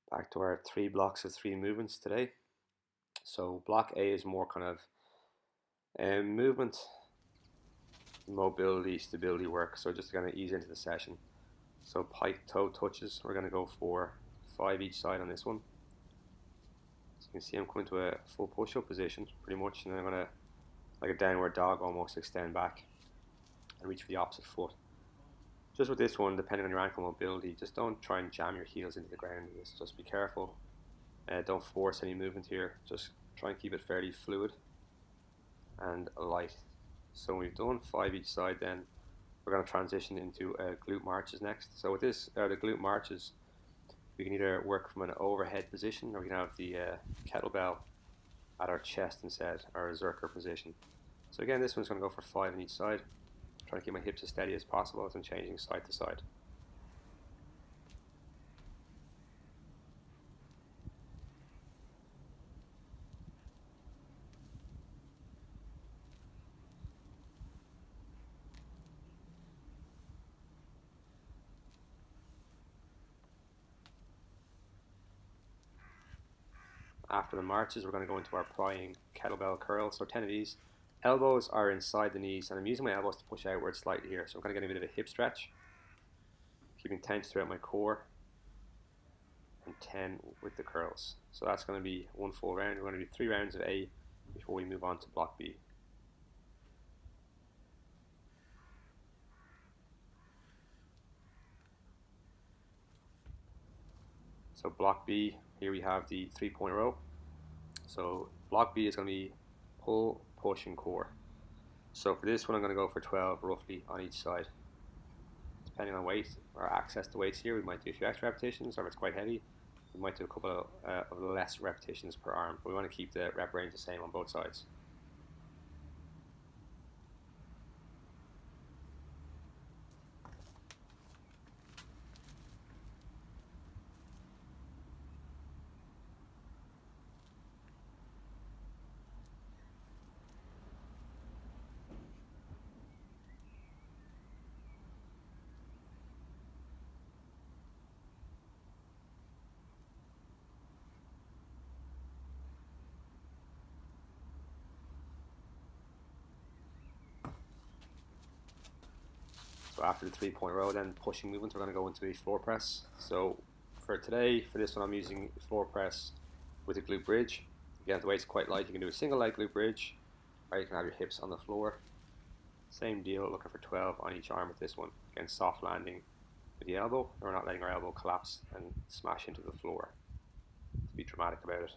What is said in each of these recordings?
Back to our 3 blocks of 3 movements today. So block A is more kind of movement, mobility, stability work. So just to kind of ease into the session. So pike toe touches, we're going to go for 5 each side on this one. So you can see I'm coming to a full push-up position pretty much, and then I'm going to, like a downward dog almost, extend back and reach for the opposite foot. Just with this one, depending on your ankle mobility, just don't try and jam your heels into the ground. Just be careful. Don't force any movement here. Just try and keep it fairly fluid and light. So we've done 5 each side, then we're going to transition into glute marches next. So with this, the glute marches, we can either work from an overhead position, or we can have the kettlebell at our chest instead, our zerker position. So again, this one's going to go for 5 on each side. Trying to keep my hips as steady as possible as I'm changing side to side. After the marches, we're going to go into our prying kettlebell curls. So 10 of these. Elbows are inside the knees, and I'm using my elbows to push outwards slightly here. So I'm going to get a bit of a hip stretch, keeping tense throughout my core, and 10 with the curls. So that's going to be one full round. We're going to do 3 rounds of A before we move on to block B. So block B, here we have the 3-point row. So block B is going to be pull, push, and core. So for this one, I'm going to go for 12 roughly on each side. Depending on weight or access to weights here, we might do a few extra repetitions, or if it's quite heavy, we might do a couple of less repetitions per arm. But we want to keep the rep range the same on both sides. So after the 3-point row, then pushing movements, we're going to go into a floor press. So for today, for this one, I'm using floor press with a glute bridge. Again, the weight's quite light. You can do a single leg glute bridge, or you can have your hips on the floor. Same deal, looking for 12 on each arm with this one. Again, soft landing with the elbow. We're not letting our elbow collapse and smash into the floor. To be dramatic about it.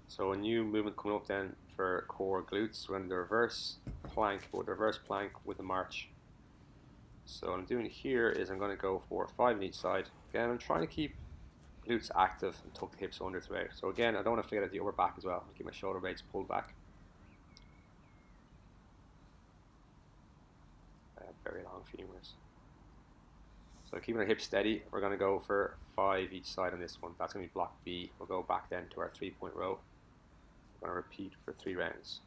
So a new movement coming up then for core glutes. We're going to do the reverse plank, but the reverse plank with a march. So what I'm doing here is I'm going to go for 5 on each side. Again, I'm trying to keep glutes active and tuck the hips under throughout. So again, I don't want to forget the upper back as well. Keep my shoulder blades pulled back. I have very long femurs. So keeping our hips steady, we're going to go for 5 each side on this one. That's going to be block B. We'll go back then to our 3-point row. We're going to repeat for 3 rounds.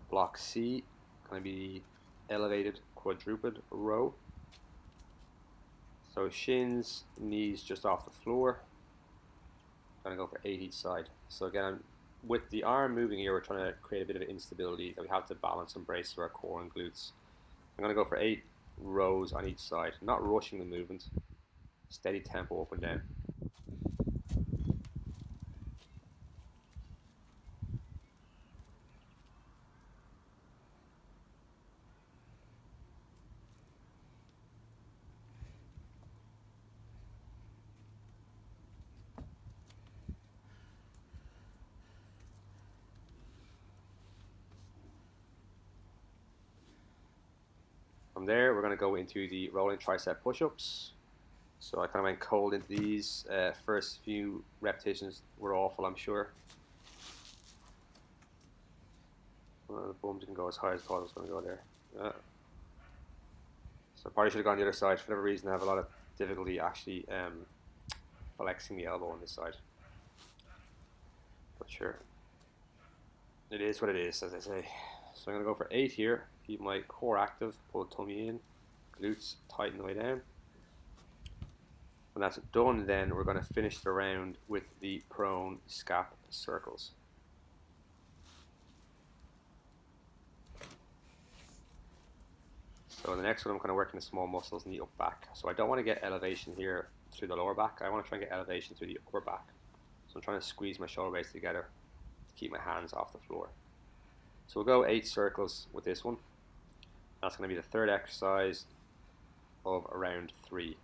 Block C, going to be elevated quadruped row. So shins, knees just off the floor. Going to go for 8 each side. So again, with the arm moving here, we're trying to create a bit of instability that we have to balance and brace through our core and glutes. I'm going to go for 8 rows on each side, not rushing the movement, steady tempo up and down. there, we're going to go into the rolling tricep push-ups. So I kind of went cold into these. First few repetitions were awful, I'm sure. Well, the bums can go as high as I thought it was going to go there. So I probably should have gone the other side. For whatever reason, I have a lot of difficulty actually flexing the elbow on this side. But sure, it is what it is, as I say. So I'm going to go for 8 here. Keep my core active, pull the tummy in, glutes tighten the way down. When that's done, then we're going to finish the round with the prone scap circles. So the next one, I'm kind of working the small muscles in the up back. So I don't want to get elevation here through the lower back. I want to try and get elevation through the upper back. So I'm trying to squeeze my shoulder blades together to keep my hands off the floor. So we'll go 8 circles with this one. That's going to be the third exercise of round 3.